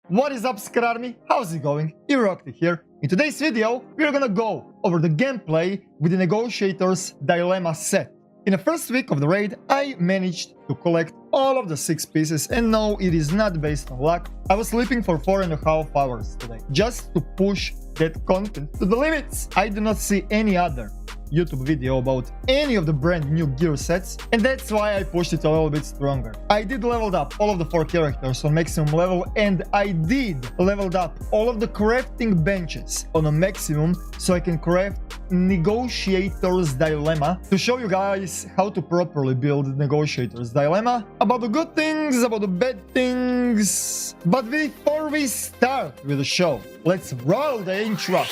What is up, Scar Army? How's it going? Eroktic here. In today's video, we're gonna go over the gameplay with the Negotiator's Dilemma set. In the first week of the raid, I managed to collect all of the 6 pieces, and no, it is not based on luck. I was sleeping for 4.5 hours today, just to push that content to the limits. I do not see any other YouTube video about any of the brand new gear sets, and that's why I pushed it a little bit stronger. I did leveled up all of the 4 characters on maximum level, and I did leveled up all of the crafting benches on a maximum so I can craft Negotiator's Dilemma to show you guys how to properly build Negotiator's Dilemma, about the good things, about the bad things. But before we start with the show, let's roll the intro.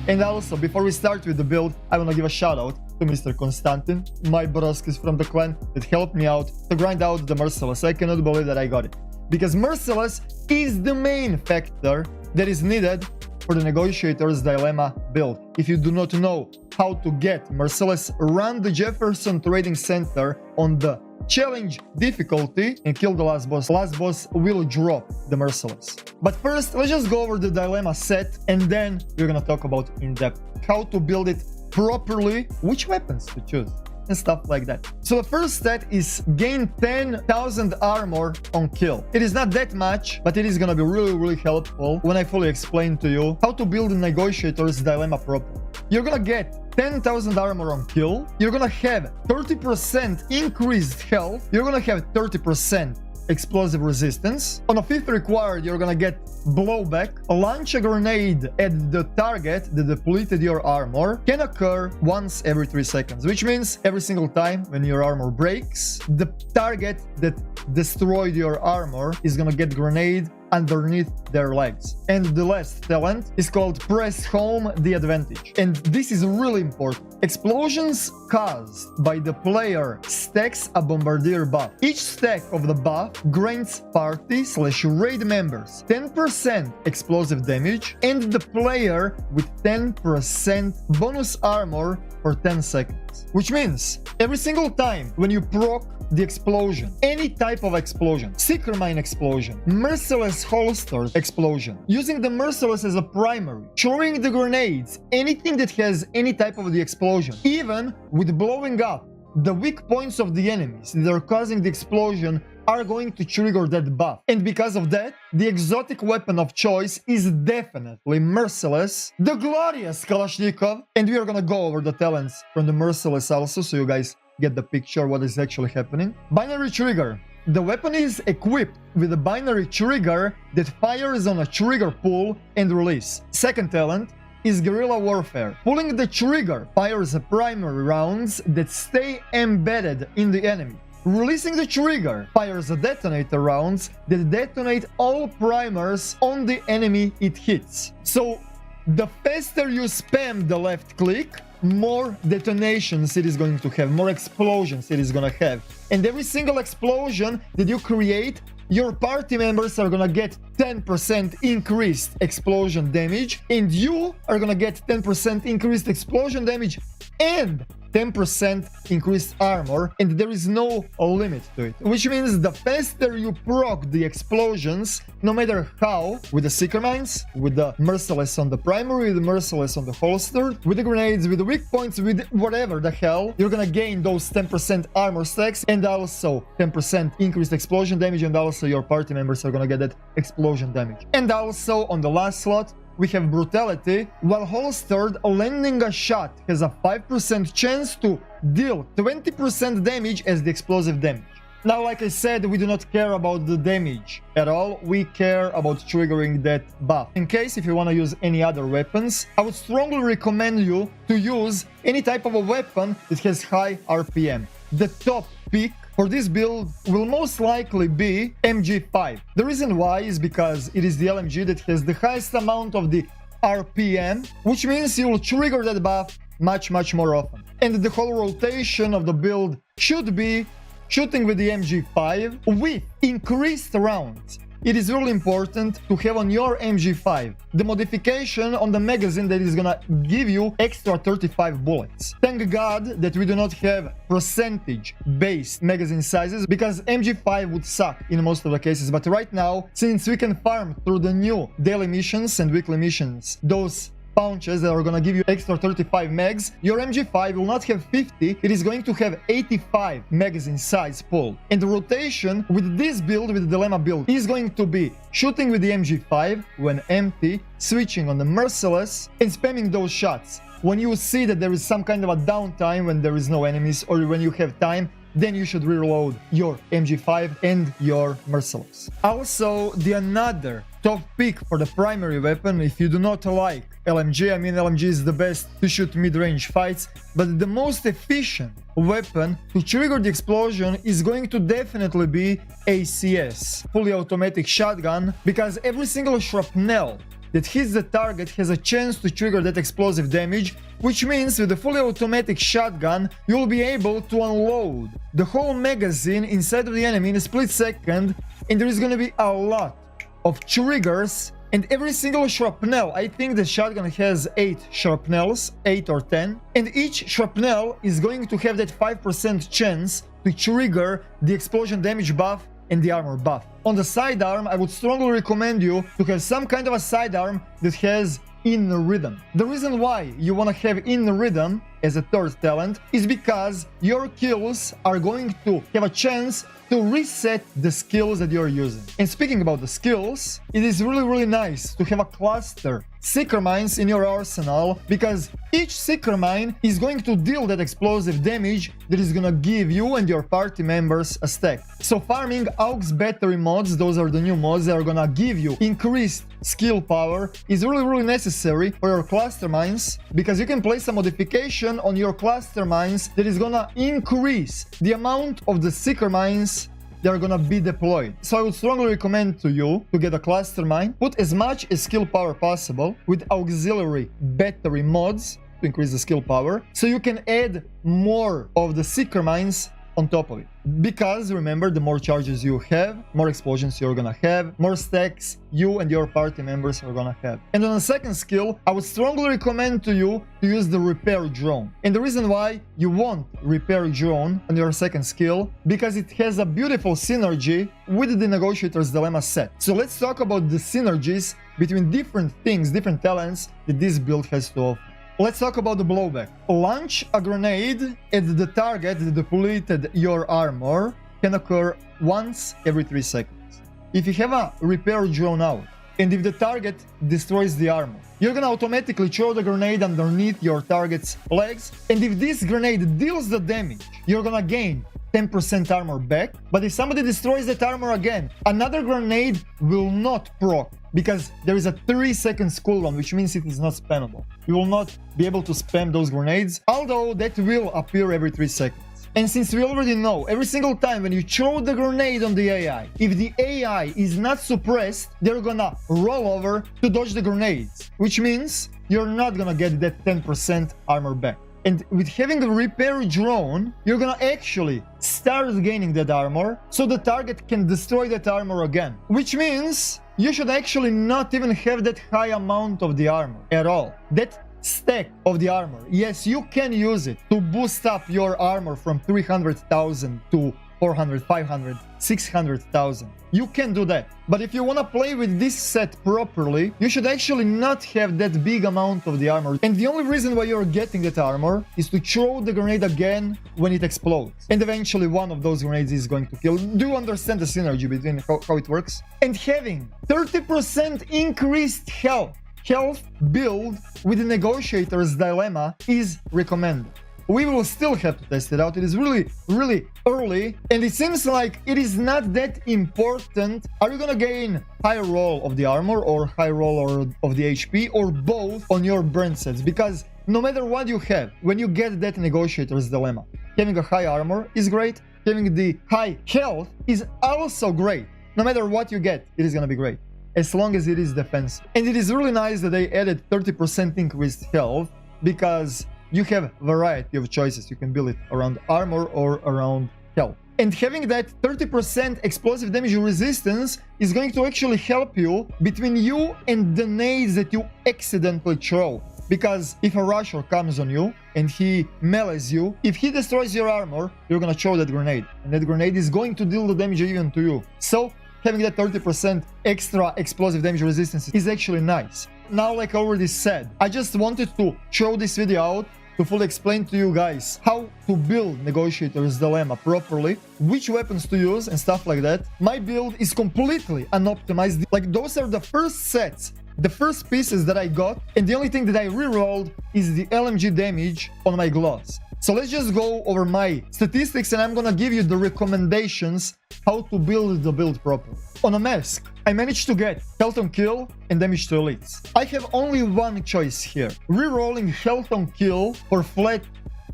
And also, before we start with the build, I want to give a shout out to Mr. Konstantin, my broskis from the clan that helped me out to grind out the Merciless. I cannot believe that I got it, because Merciless is the main factor that is needed for the Negotiator's Dilemma build. If you do not know how to get Merciless, run the Jefferson Trading Center on the challenge difficulty and kill the last boss. Last boss will drop the Merciless. But first, let's just go over the Dilemma set, and then we're gonna talk about in depth how to build it properly, which weapons to choose, and stuff like that. So the first stat is gain 10,000 armor on kill. It is not that much, but it is gonna be really helpful when I fully explain to you how to build a Negotiator's Dilemma properly. You're gonna get 10,000 armor on kill, you're gonna have 30% increased health, you're gonna have 30% explosive resistance. On a 5th required, you're gonna get blowback. Launch a grenade at the target that depleted your armor can occur once every 3 seconds, which means every single time when your armor breaks, the target that destroyed your armor is gonna get grenade underneath their legs. And the last talent is called Press Home the Advantage, and this is really important. Explosions caused by the player stacks a bombardier buff. Each stack of the buff grants party/raid members 10% explosive damage and the player with 10% bonus armor for 10 seconds, which means every single time when you proc the explosion, any type of explosion, Seeker Mine explosion, Merciless holster explosion, using the Merciless as a primary, throwing the grenades, anything that has any type of the explosion, even with blowing up the weak points of the enemies that are causing the explosion, are going to trigger that buff. And because of that, the exotic weapon of choice is definitely Merciless, the glorious Kalashnikov, and we are gonna go over the talents from the Merciless also, so you guys get the picture what is actually happening. Binary trigger. The weapon is equipped with a binary trigger that fires on a trigger pull and release. Second talent is guerrilla warfare. Pulling the trigger fires a primary rounds that stay embedded in the enemy. Releasing the trigger fires a detonator rounds that detonate all primers on the enemy it hits. So the faster you spam the left click, more detonations it is going to have, more explosions it is gonna have. And every single explosion that you create, your party members are gonna get 10% increased explosion damage, and you are gonna get 10% increased explosion damage and 10% increased armor, and there is no limit to it. Which means the faster you proc the explosions, no matter how, with the Seeker Mines, with the Merciless on the primary, with the Merciless on the holster, with the grenades, with the weak points, with whatever the hell, you're gonna gain those 10% armor stacks and also 10% increased explosion damage, and also your party members are gonna get that explosion damage. And also on the last slot, we have Brutality. While holstered, landing a shot has a 5% chance to deal 20% damage as the explosive damage. Now, like I said, we do not care about the damage at all. We care about triggering that buff. In case if you want to use any other weapons, I would strongly recommend you to use any type of a weapon that has high RPM. The top pick for this build will most likely be MG5. The reason why is because it is the LMG that has the highest amount of the RPM, which means you will trigger that buff much more often. And the whole rotation of the build should be shooting with the MG5 with increased rounds. It is really important to have on your MG5 the modification on the magazine that is gonna give you extra 35 bullets. Thank God that we do not have percentage-based magazine sizes, because MG5 would suck in most of the cases. But right now, since we can farm through the new daily missions and weekly missions, those pouches that are gonna give you extra 35 mags, your MG5 will not have 50, it is going to have 85 magazine size pull. And the rotation with this build, with the Dilemma build, is going to be shooting with the MG5 when empty, switching on the Merciless, and spamming those shots. When you see that there is some kind of a downtime, when there is no enemies, or when you have time, then you should reload your MG5 and your Merciless. Also, the another top pick for the primary weapon, if you do not like LMG, I mean LMG is the best to shoot mid-range fights, but the most efficient weapon to trigger the explosion is going to definitely be ACS, fully automatic shotgun, because every single shrapnel that hits the target has a chance to trigger that explosive damage, which means with the fully automatic shotgun, you'll be able to unload the whole magazine inside of the enemy in a split second, and there is going to be a lot of triggers, and every single shrapnel, I think the shotgun has 8 shrapnels, 8 or 10, and each shrapnel is going to have that 5% chance to trigger the explosion damage buff and the armor buff. On the sidearm, I would strongly recommend you to have some kind of a sidearm that has in rhythm. The reason why you want to have in rhythm as a third talent is because your kills are going to have a chance to reset the skills that you're using. And speaking about the skills, it is really nice to have a cluster Seeker Mines in your arsenal, because each Seeker Mine is going to deal that explosive damage that is gonna give you and your party members a stack. So farming aux battery mods, those are the new mods that are gonna give you increased skill power, is really necessary for your cluster mines, because you can place a modification on your cluster mines that is gonna increase the amount of the Seeker Mines that are gonna be deployed. So I would strongly recommend to you to get a cluster mine, put as much as skill power possible with auxiliary battery mods to increase the skill power, so you can add more of the Seeker Mines on top of it. Because remember, the more charges you have, more explosions you're gonna have, more stacks you and your party members are gonna have. And on the second skill, I would strongly recommend to you to use the repair drone. And the reason why you want repair drone on your second skill, because it has a beautiful synergy with the Negotiator's Dilemma set. So let's talk about the synergies between different things, different talents that this build has to offer. Let's talk about the blowback. Launch a grenade at the target that depleted your armor can occur once every 3 seconds. If you have a repair drone out, and if the target destroys the armor, you're gonna automatically throw the grenade underneath your target's legs, and if this grenade deals the damage, you're gonna gain 10% armor back. But if somebody destroys that armor again, another grenade will not proc, because there is a 3 seconds cooldown, which means it is not spammable. You will not be able to spam those grenades, although that will appear every 3 seconds. And since we already know, every single time when you throw the grenade on the AI, if the AI is not suppressed, they're gonna roll over to dodge the grenades, which means you're not gonna get that 10% armor back. And with having a repair drone, you're gonna actually start gaining that armor, so the target can destroy that armor again. Which means you should actually not even have that high amount of the armor at all. That stack of the armor, yes, you can use it to boost up your armor from 300,000 to 400, 500, 600,000. You can do that. But if you want to play with this set properly, you should actually not have that big amount of the armor. And the only reason why you're getting that armor is to throw the grenade again when it explodes. And eventually one of those grenades is going to kill. Do you understand the synergy between how it works? And having 30% increased health build with the Negotiator's Dilemma is recommended. We will still have to test it out. It is really early, and it seems like it is not that important. Are you gonna gain high roll of the armor or high roll of the HP, or both on your brand sets? Because no matter what you have, when you get that Negotiator's Dilemma, having a high armor is great, having the high health is also great. No matter what you get, it is gonna be great, as long as it is defensive. And it is really nice that they added 30% increased health, because you have variety of choices. You can build it around armor or around health. And having that 30% explosive damage resistance is going to actually help you between you and the nades that you accidentally throw. Because if a rusher comes on you and he melees you, if he destroys your armor, you're gonna throw that grenade. And that grenade is going to deal the damage even to you. So having that 30% extra explosive damage resistance is actually nice. Now, like I already said, I just wanted to throw this video out to fully explain to you guys how to build Negotiator's Dilemma properly, which weapons to use and stuff like that. My build is completely unoptimized. Like, those are the first sets, the first pieces that I got, and the only thing that I rerolled is the LMG damage on my gloves. So let's just go over my statistics, and I'm gonna give you the recommendations how to build the build properly. On a mask, I managed to get health on kill and damage to elites. I have only one choice here, rerolling health on kill for flat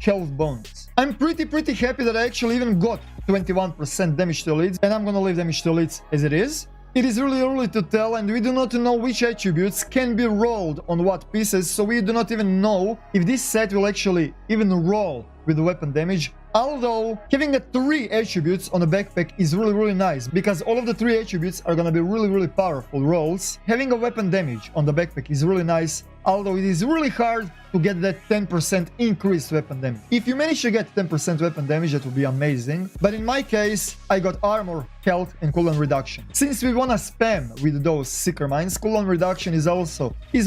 health bonus. I'm pretty happy that I actually even got 21% damage to elites, and I'm gonna leave damage to elites as it is. It is really early to tell, and we do not know which attributes can be rolled on what pieces, so we do not even know if this set will actually even roll with the weapon damage. Although having the 3 attributes on the backpack is really nice, because all of the 3 attributes are gonna be really powerful rolls. Having a weapon damage on the backpack is really nice, although it is really hard to get that 10% increased weapon damage. If you manage to get 10% weapon damage, that would be amazing. But in my case, I got armor, health, and cooldown reduction. Since we wanna spam with those seeker mines, cooldown reduction is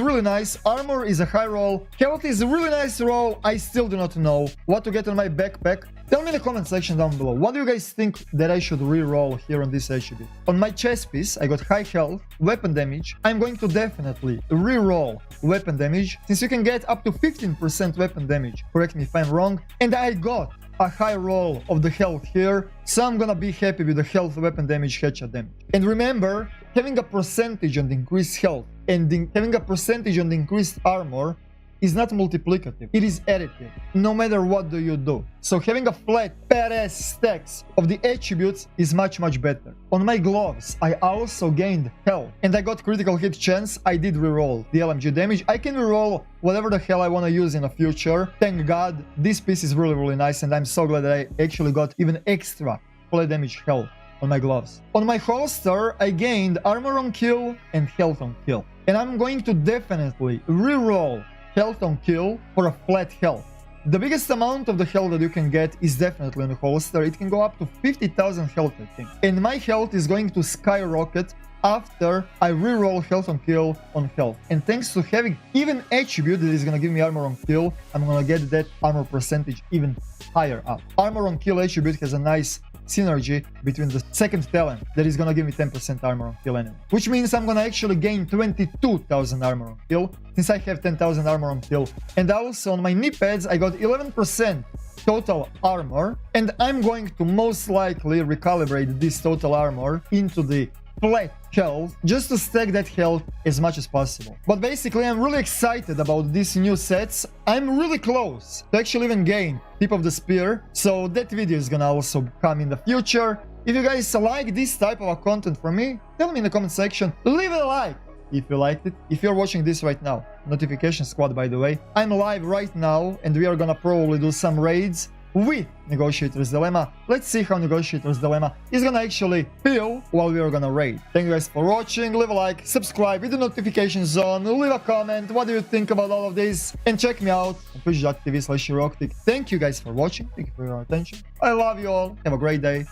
really nice. Armor is a high roll. Health is a really nice roll. I still do not know what to get on my backpack. Tell me in the comment section down below, what do you guys think that I should re-roll here on this attribute? On my chest piece, I got high health, weapon damage. I'm going to definitely re-roll weapon damage, since you can get up to 15% weapon damage. Correct me if I'm wrong. And I got a high roll of the health here, so I'm gonna be happy with the health, weapon damage, headshot damage. And remember, having a percentage on the increased health and having a percentage on the increased armor is not multiplicative, it is additive, no matter what do you do. So having a flat, badass stacks of the attributes is much better. On my gloves, I also gained health, and I got critical hit chance. I did reroll the LMG damage. I can reroll whatever the hell I want to use in the future. Thank God, this piece is really nice, and I'm so glad that I actually got even extra flat damage health on my gloves. On my holster, I gained armor on kill and health on kill. And I'm going to definitely reroll health on kill for a flat health. The biggest amount of the health that you can get is definitely on the holster. It can go up to 50,000 health, I think. And my health is going to skyrocket after I reroll health on kill on health. And thanks to having even attribute that is gonna give me armor on kill, I'm gonna get that armor percentage even higher up. Armor on kill attribute has a nice synergy between the second talent that is gonna give me 10% armor on kill anyway, which means I'm gonna actually gain 22,000 armor on kill since I have 10,000 armor on kill. And also on my knee pads I got 11% total armor, and I'm going to most likely recalibrate this total armor into the flat health just to stack that health as much as possible. But basically, I'm really excited about these new sets. I'm really close to actually even gain Tip of the Spear, so that video is gonna also come in the future. If you guys like this type of content from me, tell me in the comment section, leave a like if you liked it. If you're watching this right now, notification squad, by the way, I'm live right now and we are gonna probably do some raids with Negotiator's Dilemma. Let's see how Negotiator's Dilemma is gonna actually feel while we are gonna raid. Thank you guys for watching. Leave a like, subscribe with the notifications on, leave a comment. What do you think about all of this? And check me out on twitch.tv/Eroktic. Thank you guys for watching. Thank you for your attention. I love you all. Have a great day.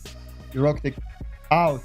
Eroktic out.